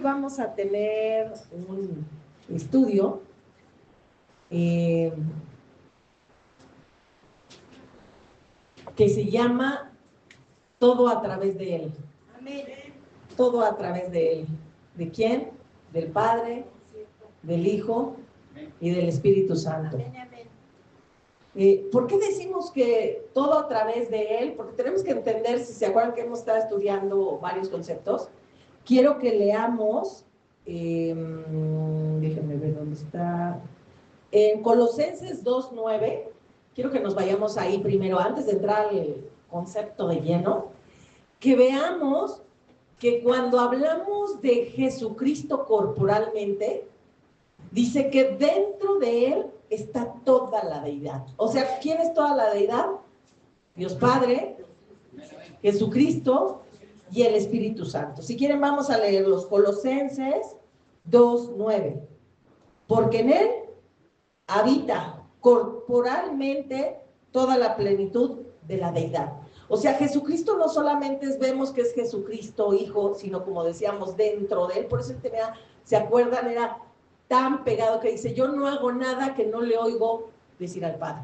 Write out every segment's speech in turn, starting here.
Vamos a tener un estudio que se llama Todo a través de Él. Amén. Todo a través de Él. ¿De quién? Del Padre, del Hijo y del Espíritu Santo. ¿Por qué decimos que todo a través de Él? Porque tenemos que entender, si se acuerdan que hemos estado estudiando varios conceptos, quiero que leamos, déjenme ver dónde está, en Colosenses 2:9, quiero que nos vayamos ahí primero, antes de entrar al concepto de lleno, que veamos que cuando hablamos de Jesucristo corporalmente, dice que dentro de Él está toda la deidad. O sea, ¿quién es toda la deidad? Dios Padre, Jesucristo y el Espíritu Santo. Si quieren, vamos a leer los Colosenses 2:9. Porque en Él habita corporalmente toda la plenitud de la deidad. O sea, Jesucristo no solamente vemos que es Jesucristo Hijo, sino como decíamos, dentro de Él. Por eso ¿se acuerdan? Era tan pegado que dice, yo no hago nada que no le oigo decir al Padre.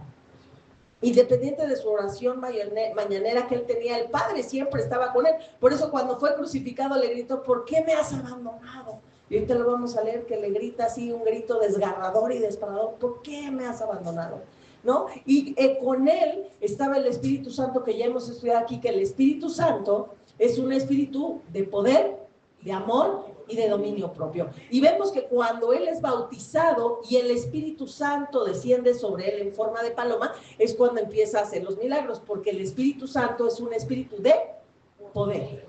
Independiente de su oración mañanera que él tenía, el Padre siempre estaba con él. Por eso cuando fue crucificado le gritó, ¿por qué me has abandonado? Y ahorita lo vamos a leer, que le grita así un grito desgarrador y desesperador, ¿por qué me has abandonado? ¿No? Y con él estaba el Espíritu Santo, que ya hemos estudiado aquí, que el Espíritu Santo es un espíritu de poder, de amor y de dominio propio. Y vemos que cuando él es bautizado y el Espíritu Santo desciende sobre él en forma de paloma, es cuando empieza a hacer los milagros, porque el Espíritu Santo es un espíritu de poder.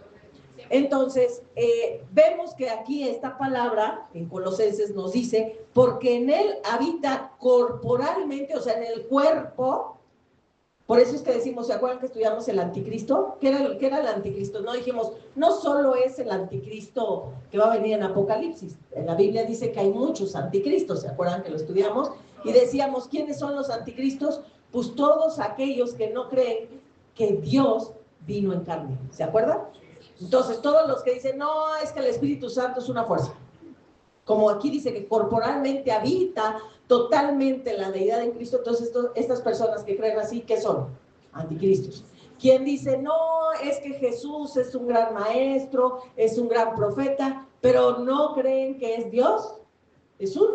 Entonces, vemos que aquí esta palabra en Colosenses nos dice, porque en él habita corporalmente, o sea, en el cuerpo. Por eso es que decimos, ¿se acuerdan que estudiamos el anticristo? ¿Qué era el anticristo? No dijimos, no solo es el anticristo que va a venir en Apocalipsis. En la Biblia dice que hay muchos anticristos, ¿se acuerdan que lo estudiamos? Y decíamos, ¿quiénes son los anticristos? Pues todos aquellos que no creen que Dios vino en carne. ¿Se acuerdan? Entonces, todos los que dicen, no, es que el Espíritu Santo es una fuerza. Como aquí dice que corporalmente habita totalmente la deidad en Cristo, entonces estas personas que creen así, ¿qué son? Anticristos. Quien dice, no, es que Jesús es un gran maestro, es un gran profeta, pero no creen que es Dios, es un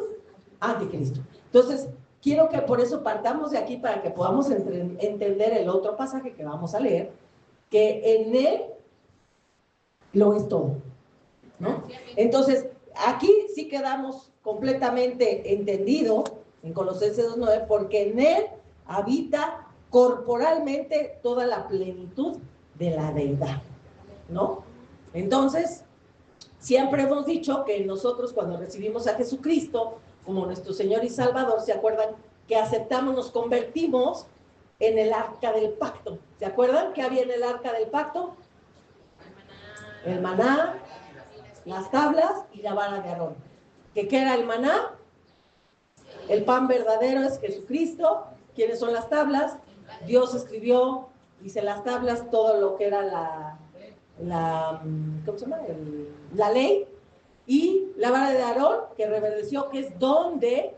anticristo. Entonces, quiero que por eso partamos de aquí para que podamos entender el otro pasaje que vamos a leer, que en él lo es todo, ¿no? Entonces, aquí sí quedamos completamente entendidos en Colosenses 2:9, porque en él habita corporalmente toda la plenitud de la deidad, ¿no? Entonces, siempre hemos dicho que nosotros cuando recibimos a Jesucristo como nuestro Señor y Salvador, ¿se acuerdan? Que aceptamos, nos convertimos en el arca del pacto. ¿Se acuerdan qué había en el arca del pacto? El maná, las tablas y la vara de Aarón. ¿Qué era el maná? El pan verdadero es Jesucristo. ¿Quiénes son las tablas? Dios escribió, dice las tablas, todo lo que era ¿cómo se llama? La ley. Y la vara de Aarón, que reverdeció, que es donde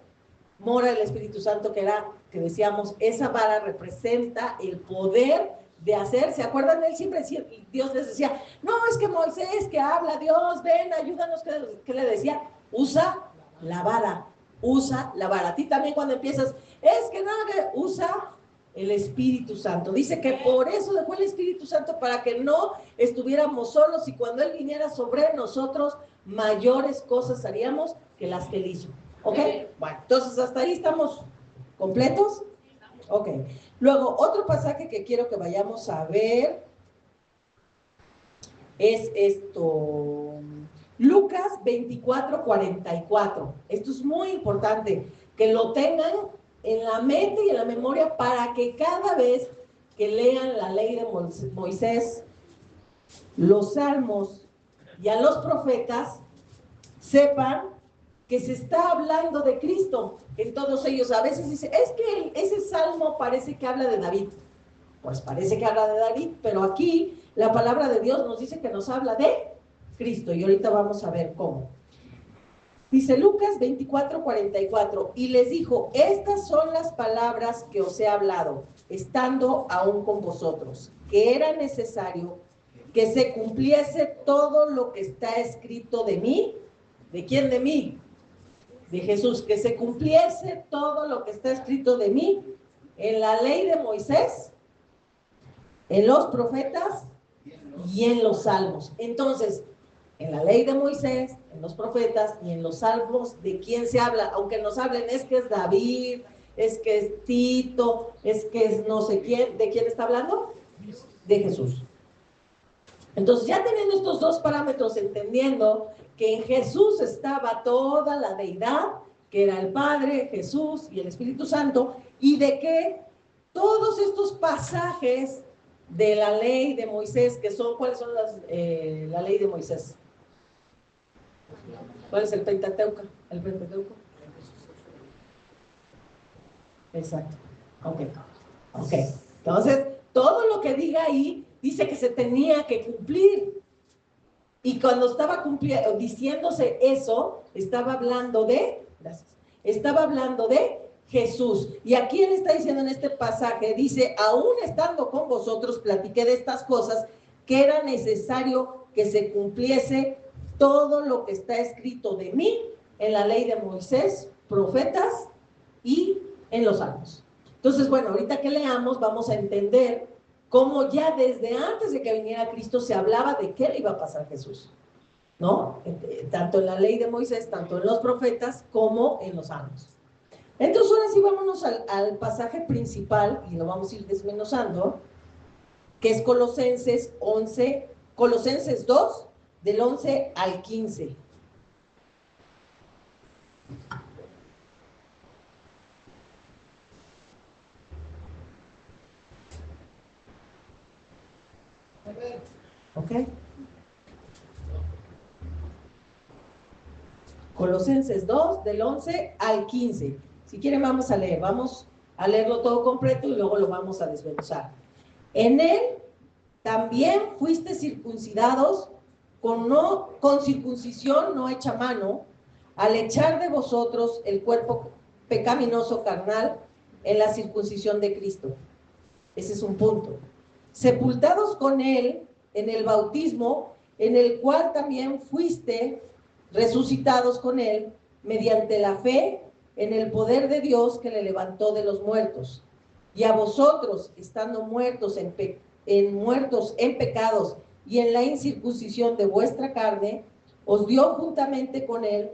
mora el Espíritu Santo, que decíamos, esa vara representa el poder de hacer. ¿Se acuerdan? Él siempre decía, Dios les decía, no, es que Moisés, que habla, Dios, ven, ayúdanos. ¿Qué le decía? Usa la vara, usa la vara. A ti también cuando empiezas, es que no, usa el Espíritu Santo. Dice que por eso dejó el Espíritu Santo, para que no estuviéramos solos, y cuando Él viniera sobre nosotros, mayores cosas haríamos que las que Él hizo. ¿Ok? Bueno, entonces hasta ahí estamos completos. Ok. Luego, otro pasaje que quiero que vayamos a ver es esto. Lucas 24:44. Esto es muy importante, que lo tengan en la mente y en la memoria, para que cada vez que lean la ley de Moisés, los salmos y a los profetas, sepan que se está hablando de Cristo en todos ellos. A veces dice, es que ese salmo parece que habla de David. Pues parece que habla de David, pero aquí la palabra de Dios nos dice que nos habla de Cristo. Y ahorita vamos a ver cómo. Dice Lucas 24:44, y les dijo, estas son las palabras que os he hablado, estando aún con vosotros, que era necesario que se cumpliese todo lo que está escrito de mí. ¿De quién? De mí. De Jesús. Que se cumpliese todo lo que está escrito de mí en la ley de Moisés, en los profetas y en los salmos. Entonces, en la ley de Moisés, en los profetas y en los salmos, ¿de quién se habla? Aunque nos hablen, es que es David, es que es Tito, es que es no sé quién. ¿De quién está hablando? De Jesús. Entonces, ya teniendo estos dos parámetros, entendiendo que en Jesús estaba toda la deidad, que era el Padre, Jesús y el Espíritu Santo, y de que todos estos pasajes de la ley de Moisés, que son, ¿cuáles son la ley de Moisés? ¿Cuál es el Pentateuco? ¿El Pentateuco? Exacto. Ok. Entonces, todo lo que diga ahí dice que se tenía que cumplir. Y cuando estaba diciéndose eso, estaba hablando de Jesús. Y aquí él está diciendo en este pasaje, dice, aún estando con vosotros, platiqué de estas cosas, que era necesario que se cumpliese todo lo que está escrito de mí en la ley de Moisés, profetas y en los salmos. Entonces, bueno, ahorita que leamos vamos a entender cómo ya desde antes de que viniera Cristo se hablaba de qué le iba a pasar a Jesús, ¿no? Tanto en la ley de Moisés, tanto en los profetas como en los salmos. Entonces, ahora sí vámonos al pasaje principal y lo vamos a ir desmenuzando, que es Colosenses 2, del 11 al 15. ¿Ok? Colosenses 2, del 11 al 15. Si quieren vamos a leerlo todo completo y luego lo vamos a desmenuzar. En él también fuiste circuncidados con circuncisión no hecha a mano, al echar de vosotros el cuerpo pecaminoso carnal en la circuncisión de Cristo. Ese es un punto. Sepultados con él en el bautismo, en el cual también fuiste resucitados con él mediante la fe en el poder de Dios que le levantó de los muertos. Y a vosotros, estando muertos en pecados y en la incircuncisión de vuestra carne, os dio juntamente con él.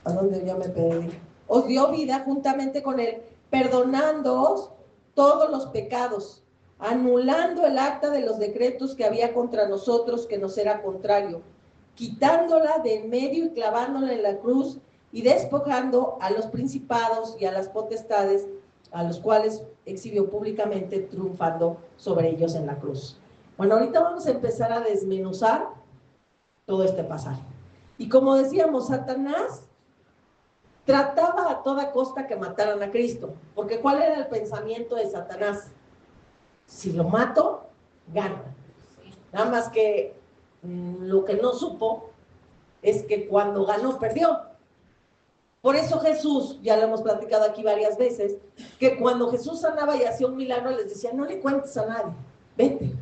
¿A dónde ya me perdí? Os dio vida juntamente con él, perdonándoos todos los pecados, anulando el acta de los decretos que había contra nosotros, que nos era contrario, quitándola de en medio y clavándola en la cruz, y despojando a los principados y a las potestades, a los cuales exhibió públicamente, triunfando sobre ellos en la cruz. Bueno, ahorita vamos a empezar a desmenuzar todo este pasaje. Y como decíamos, Satanás trataba a toda costa que mataran a Cristo, porque ¿cuál era el pensamiento de Satanás? Si lo mato, gano. Nada más que lo que no supo es que cuando ganó, perdió. Por eso Jesús, ya lo hemos platicado aquí varias veces, que cuando Jesús sanaba y hacía un milagro, les decía, no le cuentes a nadie, vete,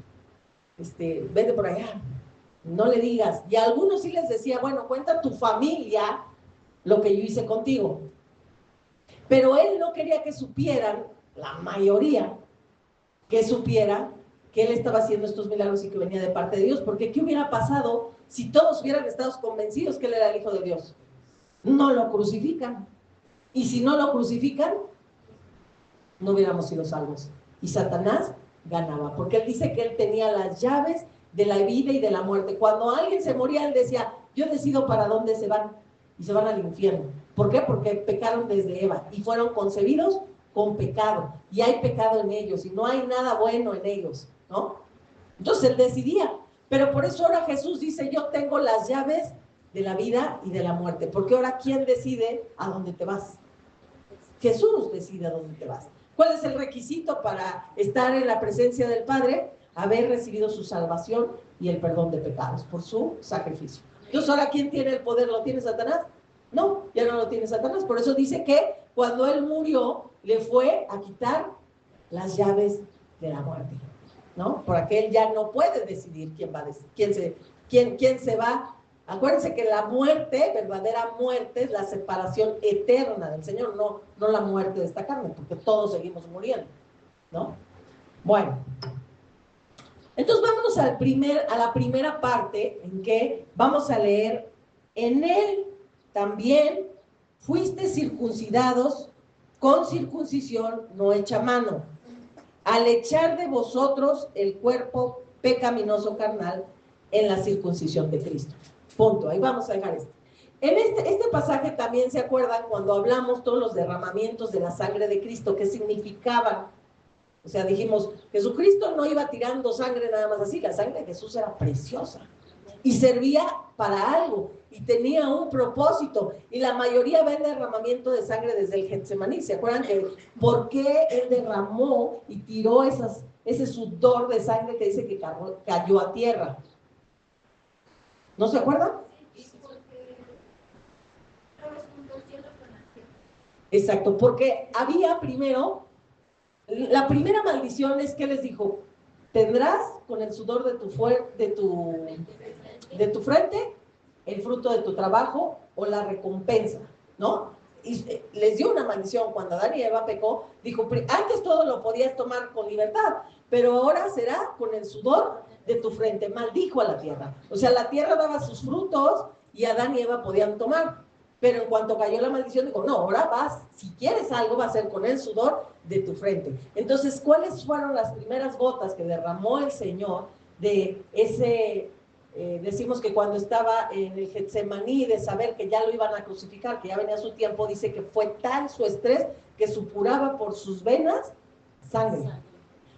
vete por allá, no le digas. Y a algunos sí les decía, bueno, cuenta a tu familia lo que yo hice contigo. Pero él no quería que supieran, la mayoría, que supiera que él estaba haciendo estos milagros y que venía de parte de Dios, porque ¿qué hubiera pasado si todos hubieran estado convencidos que él era el Hijo de Dios? No lo crucifican. Y si no lo crucifican, no hubiéramos sido salvos. Y Satanás ganaba, porque él dice que él tenía las llaves de la vida y de la muerte. Cuando alguien se moría, él decía, yo decido para dónde se van, y se van al infierno. ¿Por qué? Porque pecaron desde Eva y fueron concebidos con pecado, y hay pecado en ellos, y no hay nada bueno en ellos, ¿no? Entonces él decidía, pero por eso ahora Jesús dice, yo tengo las llaves de la vida y de la muerte, porque ahora ¿quién decide a dónde te vas? Jesús decide a dónde te vas. ¿Cuál es el requisito para estar en la presencia del Padre? haber recibido su salvación y el perdón de pecados por su sacrificio. Entonces, ¿ahora quién tiene el poder? ¿Lo tiene Satanás? No, ya no lo tiene Satanás. Por eso dice que cuando él murió, le fue a quitar las llaves de la muerte, ¿no? Porque él ya no puede decidir quién va a decidir, quién se va. Acuérdense que la muerte, verdadera muerte, es la separación eterna del Señor, no la muerte de esta carne, porque todos seguimos muriendo, ¿no? Bueno, entonces vámonos a la primera parte en que vamos a leer: en él también fuiste circuncidados con circuncisión no hecha a mano, al echar de vosotros el cuerpo pecaminoso carnal en la circuncisión de Cristo. Punto, ahí vamos a dejar esto. En este pasaje también se acuerdan cuando hablamos todos los derramamientos de la sangre de Cristo, ¿qué significaban? O sea, dijimos, Jesucristo no iba tirando sangre nada más así, la sangre de Jesús era preciosa y servía para algo y tenía un propósito, y la mayoría ve el derramamiento de sangre desde el Getsemaní. ¿Se acuerdan que por qué él derramó y tiró ese sudor de sangre que dice que cayó a tierra? ¿No se acuerdan? Exacto, porque había primero, la primera maldición es que les dijo: tendrás con el sudor de tu frente el fruto de tu trabajo o la recompensa, ¿no? Y les dio una maldición. Cuando Adán y Eva pecó, dijo: antes todo lo podías tomar con libertad, pero ahora será con el sudor de tu frente. Maldijo a la tierra. O sea, la tierra daba sus frutos y Adán y Eva podían tomar. Pero en cuanto cayó la maldición, dijo: no, ahora vas, si quieres algo, va a ser con el sudor de tu frente. Entonces, ¿cuáles fueron las primeras gotas que derramó el Señor de ese... decimos que cuando estaba en el Getsemaní, de saber que ya lo iban a crucificar, que ya venía su tiempo, dice que fue tal su estrés que supuraba por sus venas sangre.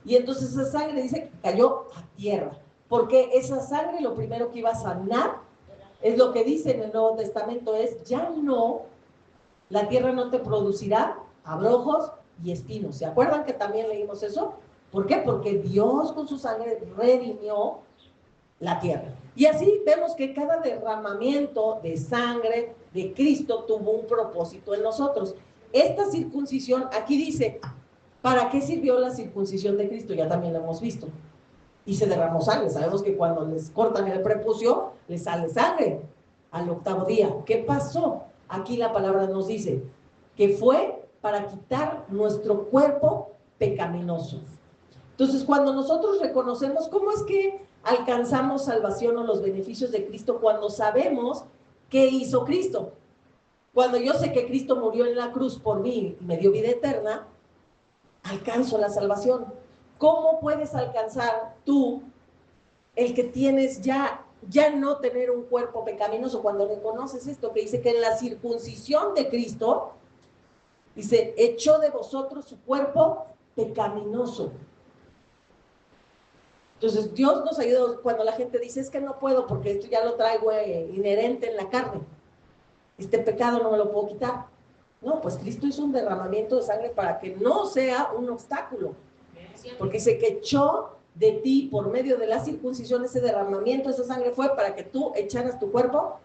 Y entonces esa sangre dice que cayó a tierra, porque esa sangre lo primero que iba a sanar, es lo que dice en el Nuevo Testamento, es: ya no, la tierra no te producirá abrojos y espinos. ¿Se acuerdan que también leímos eso? ¿Por qué? Porque Dios con su sangre redimió la tierra. Y así vemos que cada derramamiento de sangre de Cristo tuvo un propósito en nosotros. Esta circuncisión, aquí dice, ¿para qué sirvió la circuncisión de Cristo? Ya también lo hemos visto. Y se derramó sangre. Sabemos que cuando les cortan el prepucio, les sale sangre al octavo día. ¿Qué pasó? Aquí la palabra nos dice que fue para quitar nuestro cuerpo pecaminoso. Entonces, cuando nosotros reconocemos, ¿cómo es que alcanzamos salvación o los beneficios de Cristo? Cuando sabemos qué hizo Cristo. Cuando yo sé que Cristo murió en la cruz por mí y me dio vida eterna, alcanzo la salvación. ¿Cómo puedes alcanzar tú el que tienes ya no tener un cuerpo pecaminoso? Cuando reconoces esto, que dice que en la circuncisión de Cristo, dice, echó de vosotros su cuerpo pecaminoso. Entonces, Dios nos ayuda cuando la gente dice: es que no puedo porque esto ya lo traigo inherente en la carne. Este pecado no me lo puedo quitar. No, pues Cristo hizo un derramamiento de sangre para que no sea un obstáculo. Porque dice que echó de ti por medio de la circuncisión ese derramamiento, esa sangre fue para que tú echaras tu cuerpo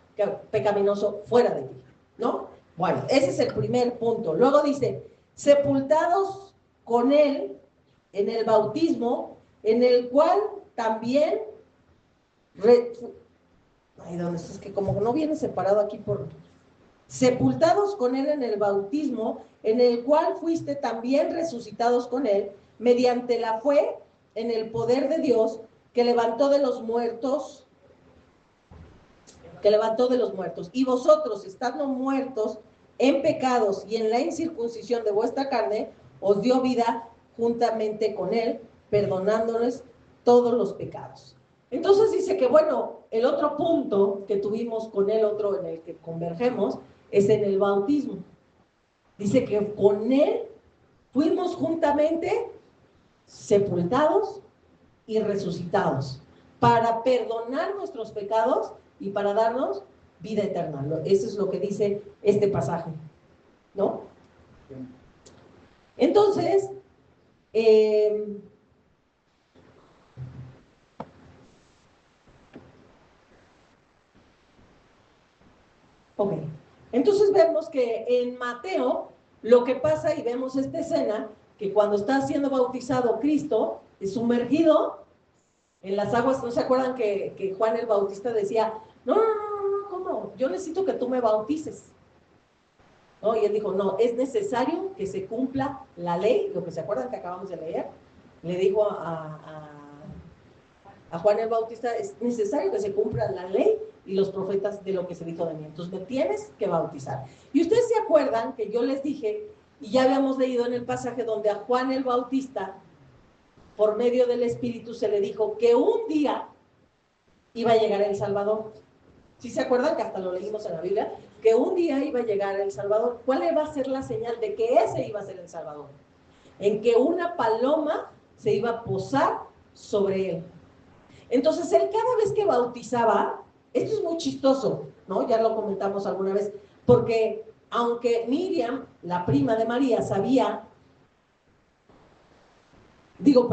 pecaminoso fuera de ti, ¿no? Bueno, ese es el primer punto. Luego dice: sepultados con él en el bautismo, en el cual también ¿dónde es? Es que como no viene separado aquí por... sepultados con él en el bautismo, en el cual fuiste también resucitados con él, mediante la fe en el poder de Dios, que levantó de los muertos, y vosotros, estando muertos en pecados y en la incircuncisión de vuestra carne, os dio vida juntamente con él, perdonándoles todos los pecados. Entonces dice que, bueno, el otro punto que tuvimos con el otro en el que convergemos es en el bautismo. Dice que con él fuimos juntamente sepultados y resucitados para perdonar nuestros pecados y para darnos vida eterna. Eso es lo que dice este pasaje, ¿no? Entonces, Ok, entonces vemos que en Mateo lo que pasa, y vemos esta escena, que cuando está siendo bautizado Cristo, es sumergido en las aguas. ¿No se acuerdan que Juan el Bautista decía, no, ¿cómo? Yo necesito que tú me bautices. ¿No? Y él dijo, no, es necesario que se cumpla la ley, lo que se acuerdan que acabamos de leer, le dijo a Juan el Bautista, es necesario que se cumpla la ley y los profetas de lo que se dijo de mí. Entonces me tienes que bautizar. Y ustedes se acuerdan que yo les dije, y ya habíamos leído en el pasaje donde a Juan el Bautista, por medio del Espíritu, se le dijo que un día iba a llegar el Salvador. ¿Sí se acuerdan que hasta lo leímos en la Biblia? Que un día iba a llegar el Salvador. ¿Cuál iba a ser la señal de que ese iba a ser el Salvador? En que una paloma se iba a posar sobre él. Entonces él cada vez que bautizaba, esto es muy chistoso, ¿no? Ya lo comentamos alguna vez, porque aunque Miriam, la prima de María, sabía, Miriam,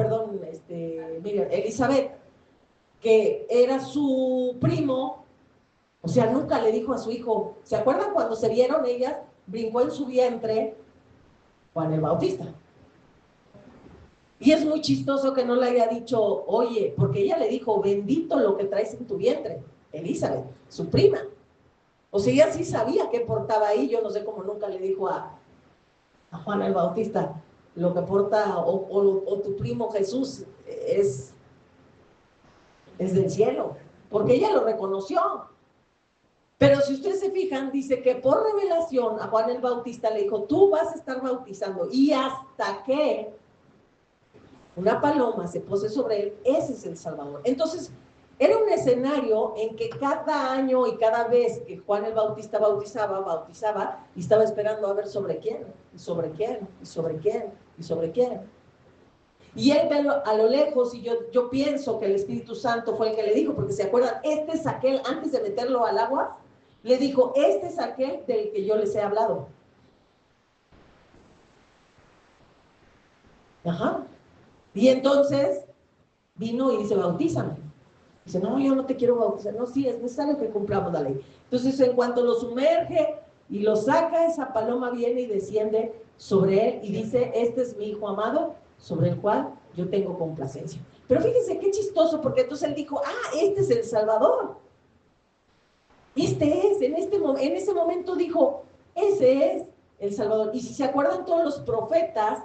Elizabeth, que era su primo, o sea, nunca le dijo a su hijo. ¿Se acuerdan cuando se vieron ellas? Brincó en su vientre Juan el Bautista. Y es muy chistoso que no le haya dicho, oye, porque ella le dijo, bendito lo que traes en tu vientre, Elizabeth, su prima. O sea, ella sí sabía qué portaba ahí. Yo no sé cómo nunca le dijo a Juan el Bautista, lo que porta, o tu primo Jesús es del cielo, porque ella lo reconoció. Pero si ustedes se fijan, dice que por revelación a Juan el Bautista le dijo, tú vas a estar bautizando, y hasta que una paloma se pose sobre él, ese es el Salvador. Entonces, era un escenario en que cada año y cada vez que Juan el Bautista bautizaba, y estaba esperando a ver sobre quién, y sobre quién, y sobre quién, y sobre quién. Y él ve a lo lejos, y yo pienso que el Espíritu Santo fue el que le dijo, porque se acuerdan, este es aquel, antes de meterlo al agua, le dijo, este es aquel del que yo les he hablado. Ajá. Y entonces vino y dice, bautízame. Dice, no, yo no te quiero bautizar. No, sí, es necesario que cumplamos la ley. Entonces, en cuanto lo sumerge y lo saca, esa paloma viene y desciende sobre él y dice, este es mi hijo amado, sobre el cual yo tengo complacencia. Pero fíjense qué chistoso, porque entonces él dijo, este es el Salvador. Este es, en ese momento dijo, ese es el Salvador. Y si se acuerdan todos los profetas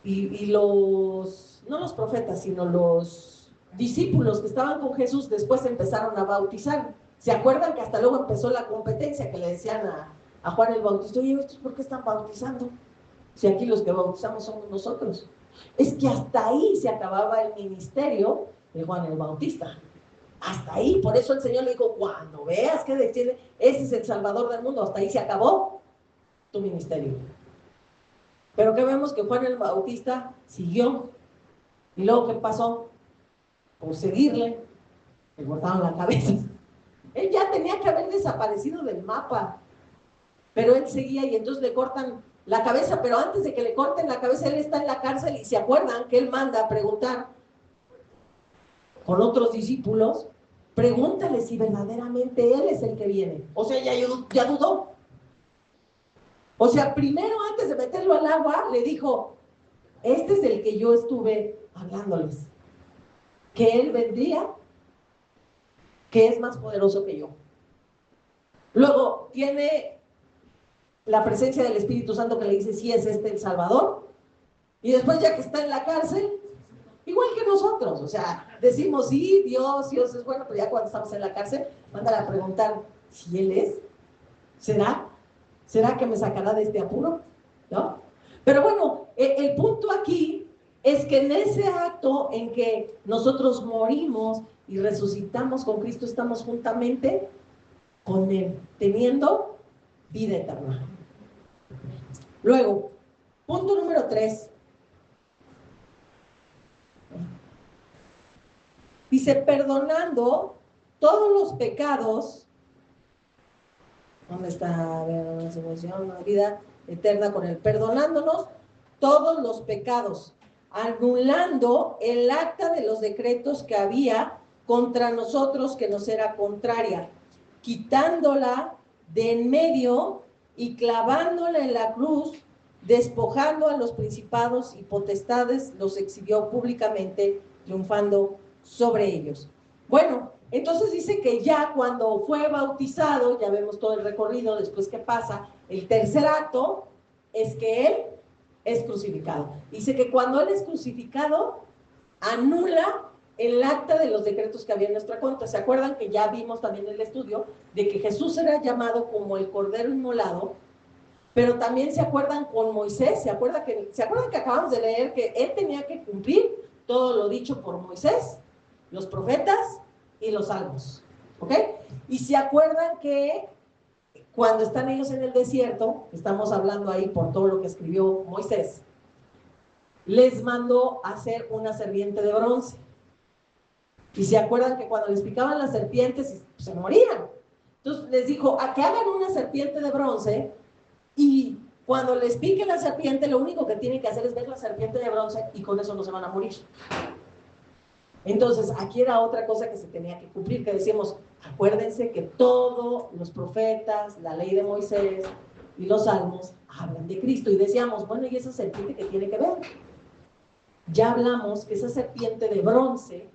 y no los profetas, sino los discípulos que estaban con Jesús, después empezaron a bautizar. ¿Se acuerdan que hasta luego empezó la competencia que le decían a Juan el Bautista? Oye, ¿estos por qué están bautizando? Si aquí los que bautizamos somos nosotros. Es que hasta ahí se acababa el ministerio de Juan el Bautista. Hasta ahí, por eso el Señor le dijo, cuando veas que desciende, ese es el Salvador del mundo, hasta ahí se acabó tu ministerio. Pero que vemos que Juan el Bautista siguió. ¿Y luego qué pasó? Por seguirle, le cortaron la cabeza. Él ya tenía que haber desaparecido del mapa, pero él seguía, y entonces le cortan la cabeza. Pero antes de que le corten la cabeza, él está en la cárcel, y se acuerdan que él manda a preguntar con otros discípulos, pregúntale si verdaderamente él es el que viene. O sea, ya dudó. O sea, primero, antes de meterlo al agua, le dijo, este es el que yo estuve hablándoles, que él vendría, que es más poderoso que yo. Luego tiene la presencia del Espíritu Santo que le dice, sí, es este el Salvador. Y después, ya que está en la cárcel, igual que nosotros, o sea, decimos, sí, Dios es bueno, pero ya cuando estamos en la cárcel, mándale a preguntar si Él es. ¿Será que me sacará de este apuro? ¿No? Pero bueno, el punto aquí es que en ese acto en que nosotros morimos y resucitamos con Cristo, estamos juntamente con Él, teniendo vida eterna. Luego, punto número 3. Dice, perdonando todos los pecados. ¿Dónde está? La vida eterna con Él. Perdonándonos todos los pecados, anulando el acta de los decretos que había contra nosotros, que nos era contraria. quitándola de en medio y clavándola en la cruz, despojando a los principados y potestades, los exhibió públicamente, triunfando sobre ellos. Bueno, entonces dice que ya cuando fue bautizado, ya vemos todo el recorrido, después qué pasa, el tercer acto es que él es crucificado. Dice que cuando él es crucificado, anula el acta de los decretos que había en nuestra contra. ¿Se acuerdan que ya vimos también en el estudio de que Jesús era llamado como el Cordero Inmolado? Pero también se acuerdan con Moisés, ¿se acuerdan que acabamos de leer que él tenía que cumplir todo lo dicho por Moisés, los profetas y los salmos? ¿Ok? Y se acuerdan que cuando están ellos en el desierto, estamos hablando ahí por todo lo que escribió Moisés, les mandó hacer una serpiente de bronce. Y se acuerdan que cuando les picaban las serpientes se morían. Entonces les dijo a que hagan una serpiente de bronce y cuando les pique la serpiente lo único que tienen que hacer es ver la serpiente de bronce y con eso no se van a morir. Entonces aquí era otra cosa que se tenía que cumplir, que decíamos, acuérdense que todos los profetas, la ley de Moisés y los salmos hablan de Cristo. Y decíamos, bueno, ¿y esa serpiente qué tiene que ver? Ya hablamos que esa serpiente de bronce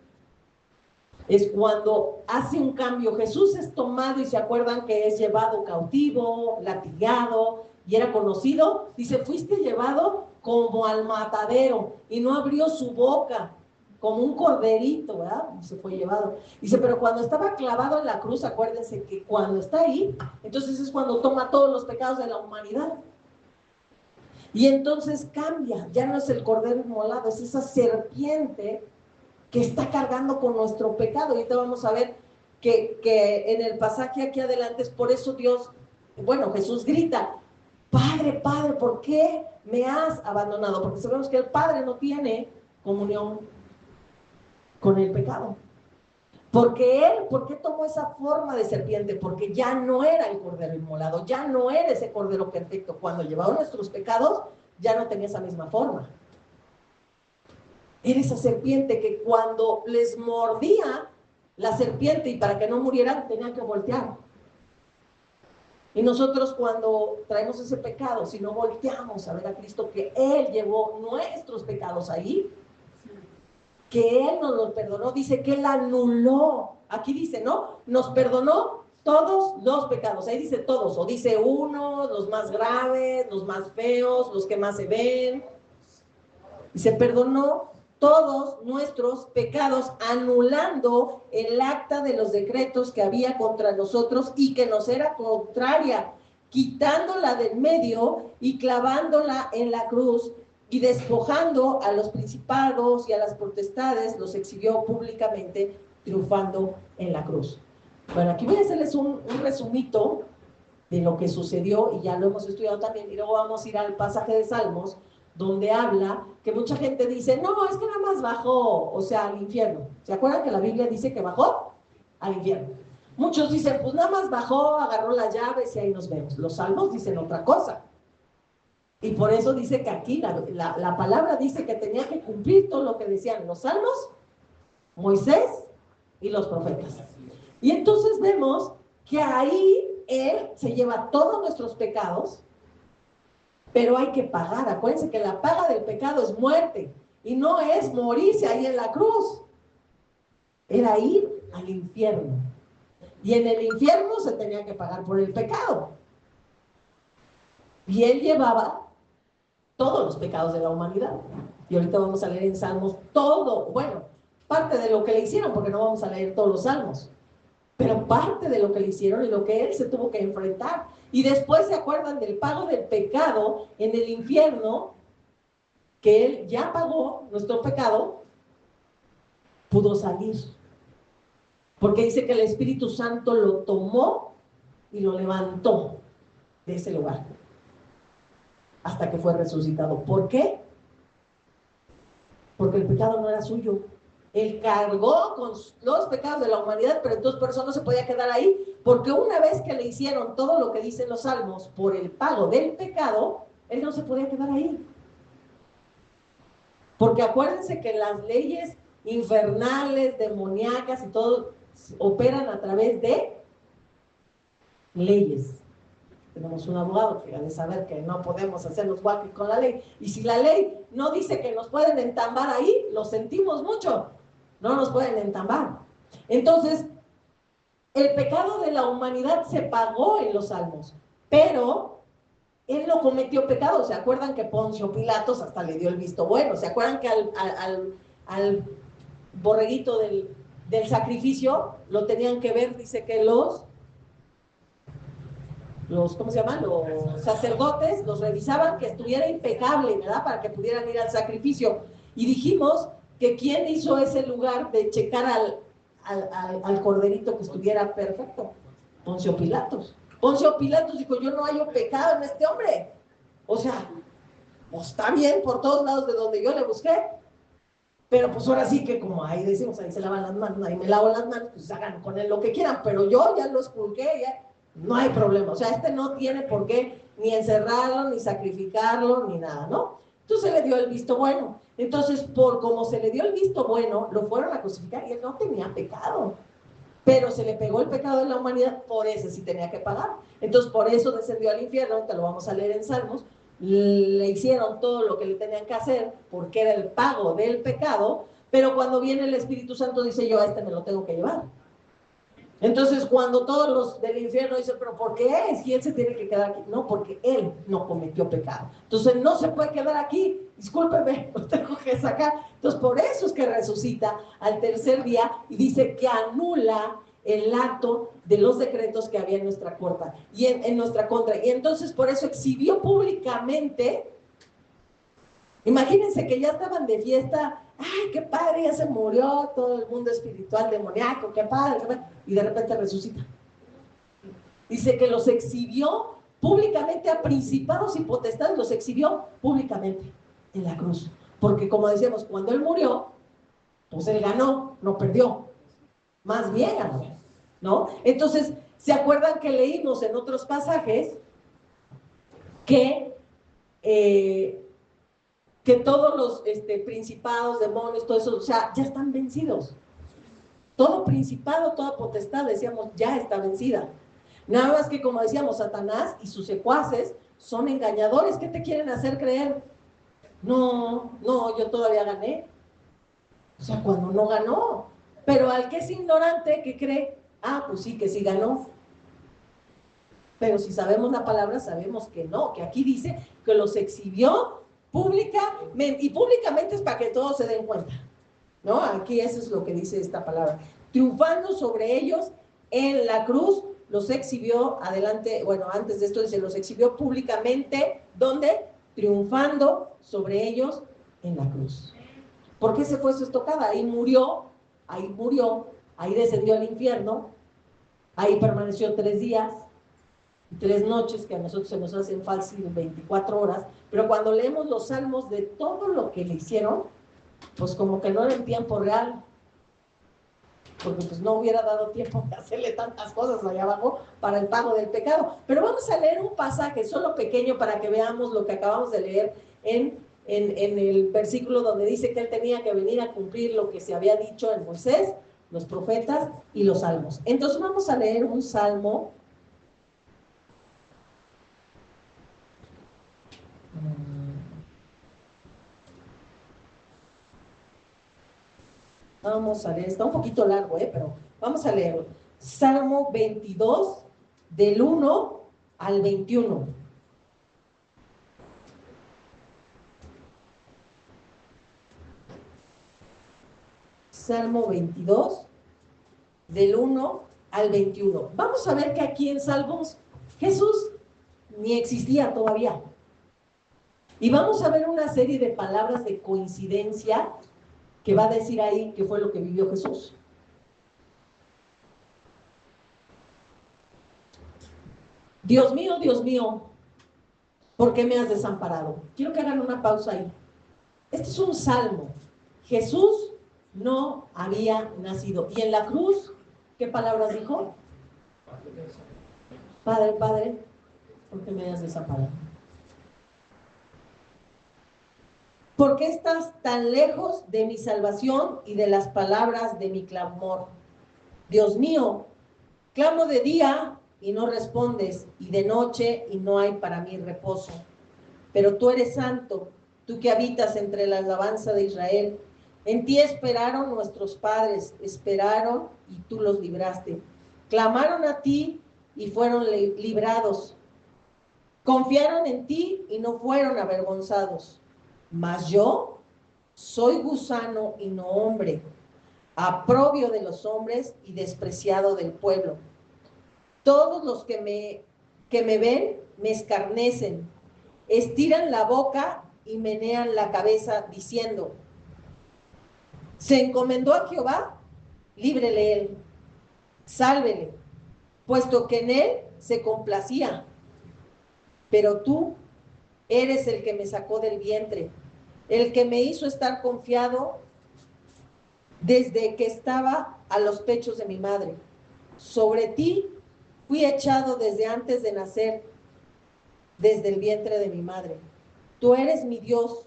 es cuando hace un cambio. Jesús es tomado y se acuerdan que es llevado cautivo, latigado, y era conocido. Dice, fuiste llevado como al matadero y no abrió su boca, como un corderito, ¿verdad? Y se fue llevado. Dice, pero cuando estaba clavado en la cruz, acuérdense que cuando está ahí, entonces es cuando toma todos los pecados de la humanidad. Y entonces cambia, ya no es el cordero inmolado, es esa serpiente que está cargando con nuestro pecado. Y ahorita vamos a ver que en el pasaje aquí adelante es por eso Dios, bueno, Jesús grita, Padre, Padre, ¿por qué me has abandonado? Porque sabemos que el Padre no tiene comunión con el pecado. Porque Él, ¿por qué tomó esa forma de serpiente? Porque ya no era el cordero inmolado, ya no era ese cordero perfecto. Cuando llevaba nuestros pecados, ya no tenía esa misma forma. Era esa serpiente que cuando les mordía la serpiente y para que no murieran tenían que voltear. Y nosotros cuando traemos ese pecado, si no volteamos a ver a Cristo, que Él llevó nuestros pecados ahí, que Él nos los perdonó, dice que Él anuló, aquí dice, ¿no? Nos perdonó todos los pecados, ahí dice todos, o dice uno, los más graves, los más feos, los que más se ven, y se perdonó todos nuestros pecados, anulando el acta de los decretos que había contra nosotros y que nos era contraria, quitándola del medio y clavándola en la cruz y despojando a los principados y a las potestades, los exhibió públicamente, triunfando en la cruz. Bueno, aquí voy a hacerles un resumito de lo que sucedió y ya lo hemos estudiado también, y luego vamos a ir al pasaje de Salmos, donde habla que mucha gente dice, no, es que nada más bajó, o sea, al infierno. ¿Se acuerdan que la Biblia dice que bajó? Al infierno. Muchos dicen, pues nada más bajó, agarró las llaves y ahí nos vemos. Los salmos dicen otra cosa. Y por eso dice que aquí la palabra dice que tenía que cumplir todo lo que decían los salmos, Moisés y los profetas. Y entonces vemos que ahí Él se lleva todos nuestros pecados, pero hay que pagar. Acuérdense que la paga del pecado es muerte y no es morirse ahí en la cruz, era ir al infierno, y en el infierno se tenía que pagar por el pecado, y Él llevaba todos los pecados de la humanidad. Y ahorita vamos a leer en Salmos todo, bueno, parte de lo que le hicieron, porque no vamos a leer todos los Salmos, pero parte de lo que le hicieron y lo que Él se tuvo que enfrentar. Y después se acuerdan del pago del pecado en el infierno, que Él ya pagó nuestro pecado, pudo salir. Porque dice que el Espíritu Santo lo tomó y lo levantó de ese lugar hasta que fue resucitado. ¿Por qué? Porque el pecado no era suyo. Él cargó con los pecados de la humanidad, pero entonces por eso no se podía quedar ahí, porque una vez que le hicieron todo lo que dicen los salmos por el pago del pecado, Él no se podía quedar ahí. Porque acuérdense que las leyes infernales, demoníacas y todo operan a través de leyes. Tenemos un abogado que ha de saber que no podemos hacernos guapi con la ley. Y si la ley no dice que nos pueden entambar ahí, lo sentimos mucho. No nos pueden entambar. Entonces, el pecado de la humanidad se pagó en los Salmos, pero él no cometió pecado. ¿Se acuerdan que Poncio Pilatos hasta le dio el visto bueno? ¿Se acuerdan que al borreguito del sacrificio lo tenían que ver? Dice que los ¿cómo se llaman? Los sacerdotes los revisaban que estuviera impecable, ¿verdad? Para que pudieran ir al sacrificio. Y dijimos que ¿quién hizo ese lugar de checar al corderito que estuviera perfecto? Poncio Pilatos. Poncio Pilatos dijo, yo no hallo pecado en este hombre. O sea, pues está bien por todos lados de donde yo le busqué. Pero pues ahora sí que como ahí decimos, ahí se lavan las manos, ahí me lavo las manos, pues hagan con él lo que quieran. Pero yo ya lo esculqué, ya no hay problema. O sea, no tiene por qué ni encerrarlo, ni sacrificarlo, ni nada, ¿no? Entonces se le dio el visto bueno. Entonces, por como se le dio el visto bueno, lo fueron a crucificar y él no tenía pecado. Pero se le pegó el pecado de la humanidad, por eso sí tenía que pagar. Entonces, por eso descendió al infierno, te lo vamos a leer en Salmos. Le hicieron todo lo que le tenían que hacer, porque era el pago del pecado, pero cuando viene el Espíritu Santo dice, yo a me lo tengo que llevar. Entonces, cuando todos los del infierno dicen, pero ¿por qué? Si él se tiene que quedar aquí. No, porque él no cometió pecado. Entonces, no se puede quedar aquí. Discúlpeme, lo tengo que sacar. Entonces, por eso es que resucita al tercer día y dice que anula el acto de los decretos que había en nuestra contra. En nuestra contra. Y entonces, por eso exhibió públicamente. Imagínense que ya estaban de fiesta. ¡Ay, qué padre! Ya se murió todo el mundo espiritual demoníaco. ¡Qué padre! Y de repente resucita. Dice que los exhibió públicamente a principados y potestades, los exhibió públicamente en la cruz. Porque como decíamos, cuando él murió, pues él ganó, no perdió. Más bien ganó, ¿no? Entonces, ¿se acuerdan que leímos en otros pasajes que todos los principados, demonios, todo eso, o sea, ya están vencidos? Todo principado, toda potestad, decíamos, ya está vencida. Nada más que, como decíamos, Satanás y sus secuaces son engañadores. ¿Qué te quieren hacer creer? No, yo todavía gané. O sea, cuando no ganó. Pero al que es ignorante, ¿qué cree? Ah, pues sí, que sí ganó. Pero si sabemos la palabra, sabemos que no, que aquí dice que los exhibió públicamente, y públicamente es para que todos se den cuenta, ¿no? Aquí eso es lo que dice esta palabra. Triunfando sobre ellos en la cruz, los exhibió adelante, bueno, antes de esto dice, los exhibió públicamente, ¿dónde? Triunfando sobre ellos en la cruz. ¿Por qué se fue su estocada? Ahí murió, ahí descendió al infierno, ahí permaneció 3 días, 3 noches, que a nosotros se nos hacen fácil 24 horas, pero cuando leemos los salmos de todo lo que le hicieron, pues como que no era en tiempo real, porque pues no hubiera dado tiempo de hacerle tantas cosas allá abajo para el pago del pecado. Pero vamos a leer un pasaje solo pequeño para que veamos lo que acabamos de leer en el versículo donde dice que él tenía que venir a cumplir lo que se había dicho en Moisés, los profetas y los salmos. Entonces vamos a leer un salmo. Vamos a leer, está un poquito largo, pero vamos a leerlo. Salmo 22, del 1 al 21. Salmo 22, del 1 al 21. Vamos a ver que aquí en Salmos Jesús ni existía todavía. Y vamos a ver una serie de palabras de coincidencia que va a decir ahí que fue lo que vivió Jesús. Dios mío, ¿por qué me has desamparado? Quiero que hagan una pausa ahí. Este es un salmo. Jesús no había nacido. Y en la cruz, ¿qué palabras dijo? Padre, ¿por qué me has desamparado? ¿Por qué estás tan lejos de mi salvación y de las palabras de mi clamor? Dios mío, clamo de día y no respondes, y de noche y no hay para mí reposo. Pero tú eres santo, tú que habitas entre la alabanza de Israel. En ti esperaron nuestros padres, esperaron y tú los libraste. Clamaron a ti y fueron librados. Confiaron en ti y no fueron avergonzados. Mas yo soy gusano y no hombre, aprobio de los hombres y despreciado del pueblo. Todos los que me ven me escarnecen, estiran la boca y menean la cabeza diciendo: se encomendó a Jehová, líbrele él, sálvele, puesto que en él se complacía. Pero tú eres el que me sacó del vientre, el que me hizo estar confiado desde que estaba a los pechos de mi madre. Sobre ti fui echado desde antes de nacer, desde el vientre de mi madre. Tú eres mi Dios,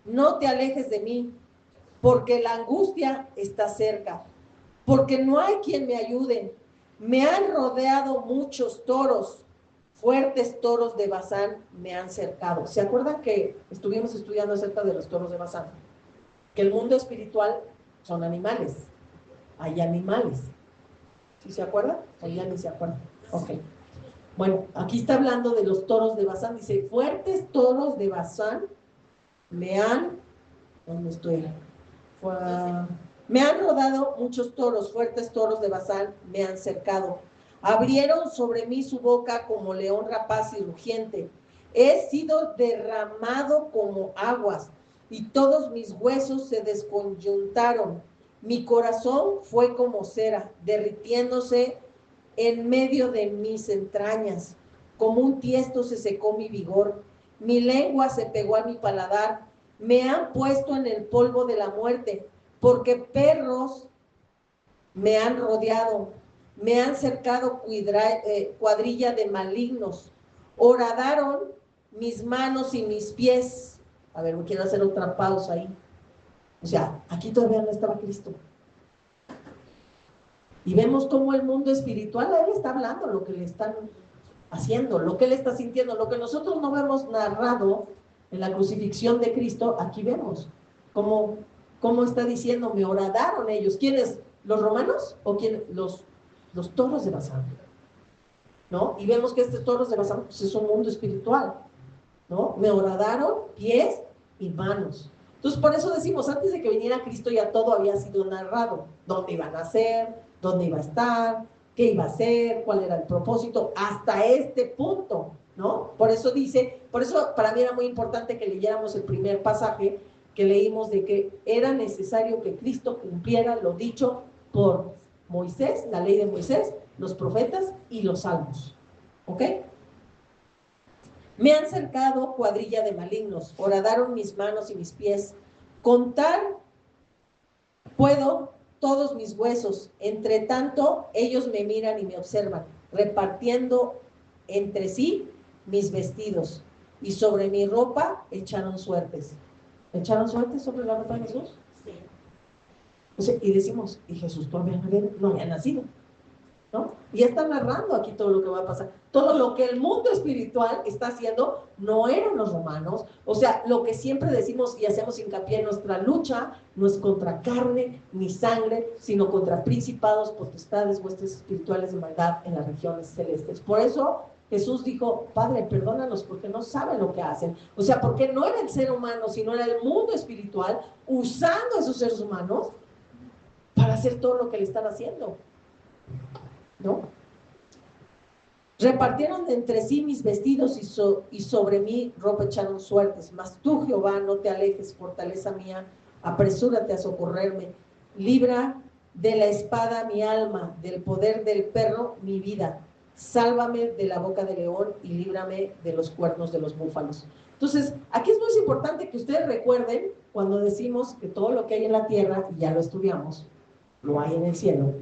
no te alejes de mí, porque la angustia está cerca, porque no hay quien me ayude. Me han rodeado muchos toros, fuertes toros de Basán me han cercado. ¿Se acuerdan que estuvimos estudiando acerca de los toros de Basán? Que el mundo espiritual son animales, hay animales. ¿Sí se acuerdan? O ya ni se acuerdan. Ok. Bueno, aquí está hablando de los toros de Basán. Dice, fuertes toros de Basán me han... ¿Dónde estoy? Me han rodado muchos toros, fuertes toros de Basán me han cercado. Abrieron sobre mí su boca como león rapaz y rugiente. He sido derramado como aguas y todos mis huesos se desconyuntaron. Mi corazón fue como cera, derritiéndose en medio de mis entrañas. Como un tiesto se secó mi vigor. Mi lengua se pegó a mi paladar. Me han puesto en el polvo de la muerte, porque perros me han rodeado, me han cercado cuadrilla de malignos. Horadaron mis manos y mis pies. A ver, quiero hacer otra pausa ahí. O sea, aquí todavía no estaba Cristo. Y vemos cómo el mundo espiritual, a él está hablando lo que le están haciendo, lo que él está sintiendo, lo que nosotros no vemos narrado en la crucifixión de Cristo, aquí vemos cómo está diciendo, me horadaron ellos. ¿Quiénes? ¿Los romanos o quién? Los toros de Basán, ¿no? Y vemos que estos toros de Basán pues, es un mundo espiritual, ¿no? Me horadaron pies y manos. Entonces, por eso decimos, antes de que viniera Cristo ya todo había sido narrado. ¿Dónde iban a nacer? ¿Dónde iba a estar? ¿Qué iba a hacer? ¿Cuál era el propósito? Hasta este punto, ¿no? Por eso para mí era muy importante que leyéramos el primer pasaje que leímos de que era necesario que Cristo cumpliera lo dicho por Moisés, la ley de Moisés, los profetas y los salmos. ¿Ok? Me han cercado cuadrilla de malignos, horadaron mis manos y mis pies. Contar puedo todos mis huesos, entre tanto ellos me miran y me observan, repartiendo entre sí mis vestidos, y sobre mi ropa echaron suertes. ¿Echaron suertes sobre la ropa de Jesús? Sí. O sea, y decimos, y Jesús todavía no había nacido, ¿no? Y ya está narrando aquí todo lo que va a pasar. Todo lo que el mundo espiritual está haciendo no eran los romanos. O sea, lo que siempre decimos y hacemos hincapié en nuestra lucha no es contra carne ni sangre, sino contra principados, potestades, huestes espirituales de maldad en las regiones celestes. Por eso Jesús dijo, Padre, perdónalos porque no saben lo que hacen. O sea, porque no era el ser humano, sino era el mundo espiritual usando a esos seres humanos para hacer todo lo que le están haciendo, ¿no? Repartieron entre sí mis vestidos y sobre mí ropa echaron suertes. Mas tú, Jehová, no te alejes, fortaleza mía, apresúrate a socorrerme. Libra de la espada mi alma, del poder del perro mi vida. Sálvame de la boca del león y líbrame de los cuernos de los búfalos. Entonces, aquí es muy importante que ustedes recuerden cuando decimos que todo lo que hay en la tierra, y ya lo estudiamos, lo hay en el cielo,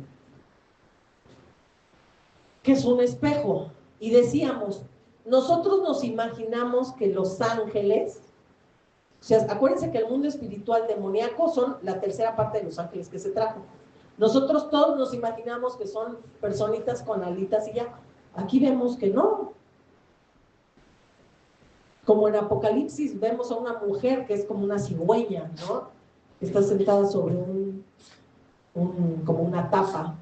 que es un espejo. Y decíamos, nosotros nos imaginamos que los ángeles, o sea, acuérdense que el mundo espiritual demoníaco son la tercera parte de los ángeles que se trajo. Nosotros todos nos imaginamos que son personitas con alitas y ya, Aquí vemos que no. Como en Apocalipsis vemos a una mujer que es como una cigüeña, ¿no? Está sentada sobre como una tapa,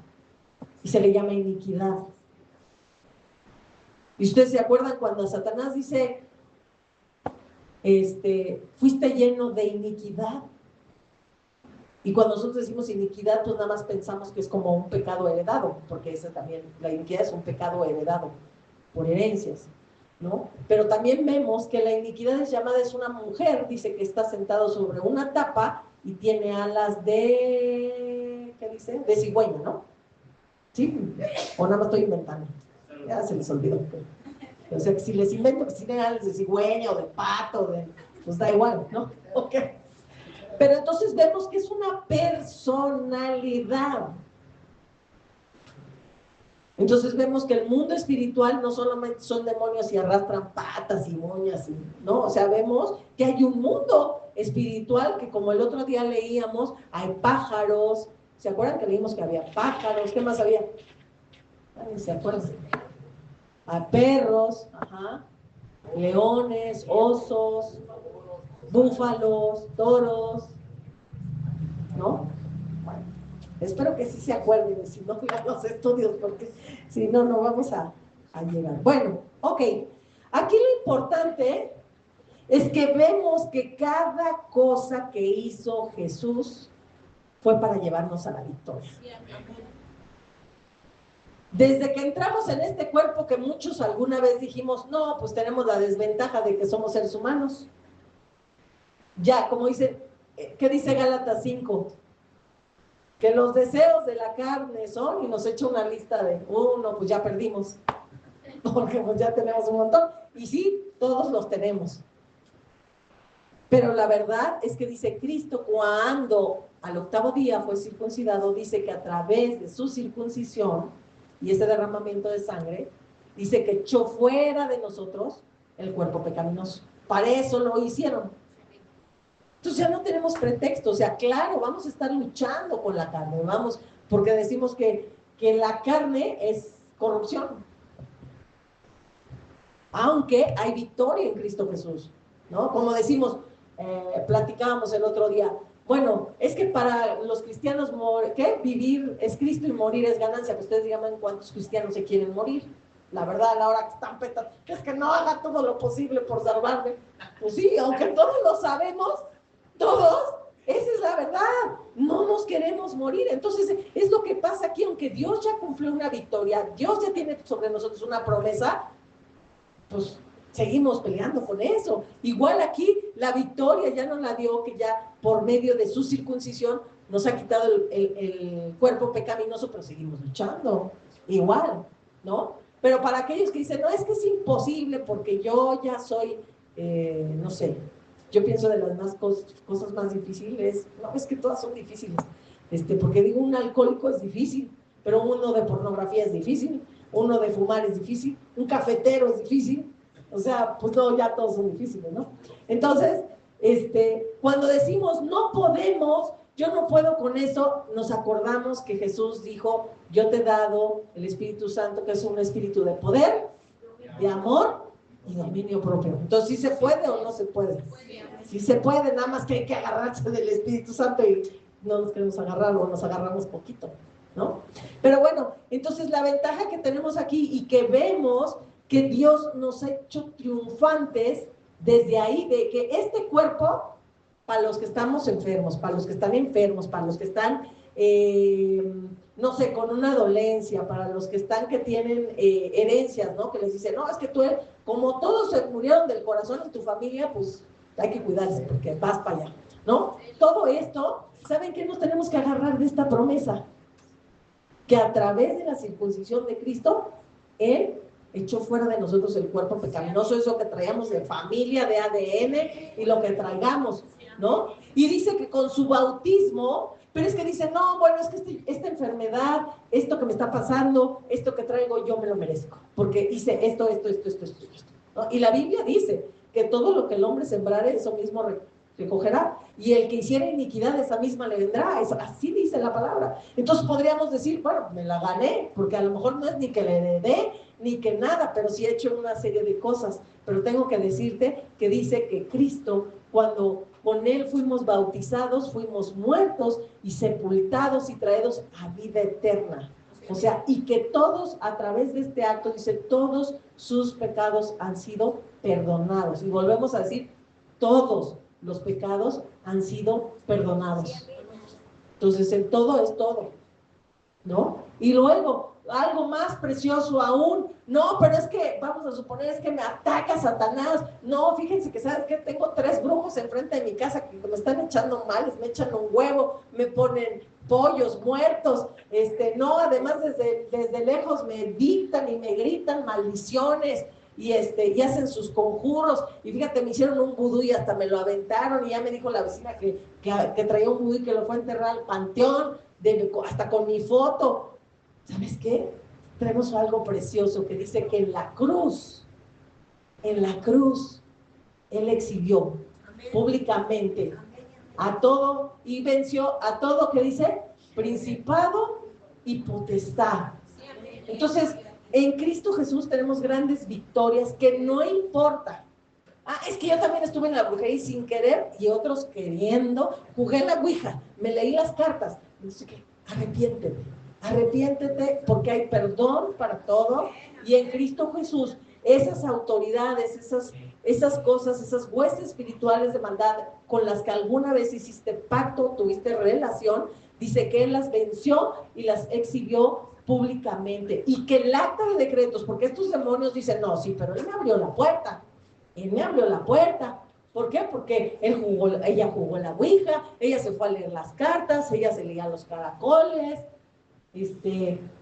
y se le llama iniquidad. Y ustedes se acuerdan cuando Satanás dice, fuiste lleno de iniquidad. Y cuando nosotros decimos iniquidad, pues nada más pensamos que es como un pecado heredado, porque ese también, la iniquidad es un pecado heredado por herencias, ¿no? Pero también vemos que la iniquidad es llamada, es una mujer, dice que está sentado sobre una tapa y tiene alas de, ¿qué dice? De cigüeña, ¿no? ¿Sí? O nada más estoy inventando. Ya se les olvidó. O sea, que si les invento que tienen alas de cigüeña o de pato, pues da igual, ¿no? Ok. Pero entonces vemos que es una personalidad. Entonces vemos que el mundo espiritual no solamente son demonios y arrastran patas y moñas, ¿no? O sea, vemos que hay un mundo espiritual que, como el otro día leíamos, hay pájaros. ¿Se acuerdan que leímos que había pájaros? ¿Qué más había? Ay, ¿se acuerdan? Hay perros, ajá, leones, osos, búfalos, toros, ¿no? Bueno, espero que sí se acuerden, si no, vean los estudios, porque si no, no vamos a llegar. Bueno, ok. Aquí lo importante es que vemos que cada cosa que hizo Jesús fue para llevarnos a la victoria. Desde que entramos en este cuerpo, que muchos alguna vez dijimos, no, pues tenemos la desventaja de que somos seres humanos. Ya, como dice, ¿qué dice Gálatas 5? Que los deseos de la carne son, y nos echa una lista de, no, pues ya perdimos, porque pues ya tenemos un montón, y sí, todos los tenemos. Pero la verdad es que dice Cristo, cuando al 8º día fue circuncidado, dice que a través de su circuncisión y ese derramamiento de sangre, dice que echó fuera de nosotros el cuerpo pecaminoso. Para eso lo hicieron. Entonces ya no tenemos pretexto. O sea, claro, vamos a estar luchando con la carne, vamos, porque decimos que la carne es corrupción. Aunque hay victoria en Cristo Jesús, ¿no? Como decimos, platicábamos el otro día, bueno, es que para los cristianos, ¿qué? Vivir es Cristo y morir es ganancia. Que ustedes digan cuántos cristianos se quieren morir. La verdad, a la hora que están petando, que es que no haga todo lo posible por salvarme. Pues sí, aunque todos lo sabemos, todos, esa es la verdad. No nos queremos morir. Entonces, es lo que pasa aquí, aunque Dios ya cumplió una victoria, Dios ya tiene sobre nosotros una promesa, pues seguimos peleando con eso. Igual aquí la victoria ya nos la dio, que ya por medio de su circuncisión nos ha quitado el cuerpo pecaminoso, pero seguimos luchando, igual, ¿no? Pero para aquellos que dicen, no, es que es imposible porque yo ya soy, no sé, yo pienso de las más cosas más difíciles, no, es que todas son difíciles, porque digo, un alcohólico es difícil, pero uno de pornografía es difícil, uno de fumar es difícil, un cafetero es difícil, o sea, pues no, ya todos son difíciles, ¿no? Entonces, cuando decimos no podemos, yo no puedo con eso, nos acordamos que Jesús dijo, yo te he dado el Espíritu Santo, que es un espíritu de poder, de amor y dominio propio. Entonces, ¿sí se puede o no se puede? Sí se puede, nada más que hay que agarrarse del Espíritu Santo y no nos queremos agarrar o nos agarramos poquito, ¿no? Pero bueno, entonces la ventaja que tenemos aquí y que vemos que Dios nos ha hecho triunfantes desde ahí, de que este cuerpo, para los que estamos enfermos, para los que están enfermos, para los que están, no sé, con una dolencia, para los que están, que tienen herencias, ¿no? Que les dicen, no, es que tú, como todos se murieron del corazón en tu familia, pues hay que cuidarse porque vas para allá, ¿no? Todo esto, ¿saben qué nos tenemos que agarrar de esta promesa? Que a través de la circuncisión de Cristo, Él echó fuera de nosotros el cuerpo pecaminoso, eso que traíamos de familia, de ADN y lo que traigamos, ¿no? Y dice que con su bautismo, pero es que dice, no, bueno, es que esta enfermedad, esto que me está pasando, esto que traigo, yo me lo merezco, porque hice esto, ¿no? Y la Biblia dice que todo lo que el hombre sembrare, eso mismo recogerá. Y el que hiciera iniquidad, esa misma le vendrá. Así dice la palabra. Entonces podríamos decir, bueno, me la gané, porque a lo mejor no es ni que le heredé, ni que nada, pero sí he hecho una serie de cosas. Pero tengo que decirte que dice que Cristo, cuando con Él fuimos bautizados, fuimos muertos y sepultados y traídos a vida eterna. O sea, y que todos, a través de este acto, dice, todos sus pecados han sido perdonados. Y volvemos a decir, todos los pecados han sido perdonados. Entonces, el todo es todo, ¿no? Y luego, algo más precioso aún, no, pero es que, vamos a suponer, es que me ataca Satanás. No, fíjense que, ¿sabes qué? Tengo 3 brujos enfrente de mi casa que me están echando males, me echan un huevo, me ponen pollos muertos, no, además desde lejos me dictan y me gritan maldiciones, y hacen sus conjuros, y fíjate, me hicieron un vudú y hasta me lo aventaron, y ya me dijo la vecina que traía un vudú y que lo fue a enterrar al panteón, hasta con mi foto. ¿Sabes qué? Tenemos algo precioso que dice que en la cruz, Él exhibió públicamente a todo y venció a todo, que dice, principado y potestad. Entonces, en Cristo Jesús tenemos grandes victorias que no importa. Es que yo también estuve en la brujería sin querer y otros queriendo. Jugué en la ouija, me leí las cartas. No sé qué, arrepiéntete porque hay perdón para todo. Y en Cristo Jesús, esas autoridades, esas cosas, esas huestes espirituales de maldad con las que alguna vez hiciste pacto, tuviste relación, dice que Él las venció y las exhibió públicamente, y que el acta de decretos, porque estos demonios dicen, no, sí, pero Él me abrió la puerta, ¿por qué? Porque ella jugó en la ouija, ella se fue a leer las cartas, ella se leía los caracoles,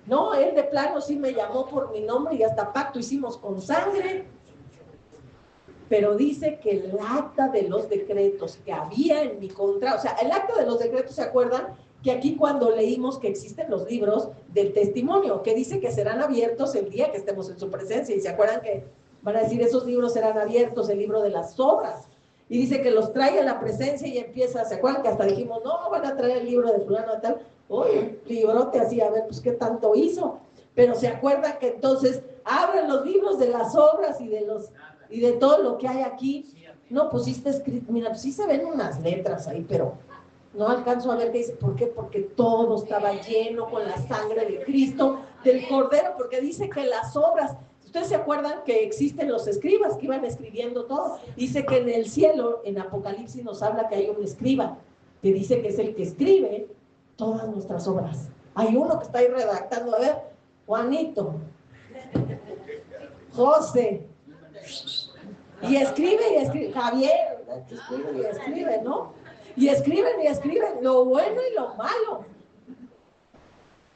no, Él de plano sí me llamó por mi nombre y hasta pacto hicimos con sangre. Pero dice que el acta de los decretos que había en mi contra, o sea, el acta de los decretos, ¿se acuerdan? Que aquí cuando leímos que existen los libros del testimonio, que dice que serán abiertos el día que estemos en su presencia, y se acuerdan que van a decir, esos libros serán abiertos, el libro de las obras, y dice que los trae a la presencia y empieza, ¿se acuerdan que hasta dijimos, no, van a traer el libro de fulano de tal? Oye, librote así, a ver, pues, ¿qué tanto hizo? Pero se acuerdan que entonces abren los libros de las obras y de todo lo que hay aquí. No, pues sí está escrito, mira, pues sí se ven unas letras ahí, pero no alcanzo a ver qué dice. ¿Por qué? Porque todo estaba lleno con la sangre de Cristo, del Cordero, porque dice que las obras, ustedes se acuerdan que existen los escribas que iban escribiendo todo. Dice que en el cielo, en Apocalipsis nos habla que hay un escriba, que dice que es el que escribe todas nuestras obras. Hay uno que está ahí redactando, a ver, Juanito, José, y escribe, Javier, escribe y escribe, ¿no? Y escriben lo bueno y lo malo.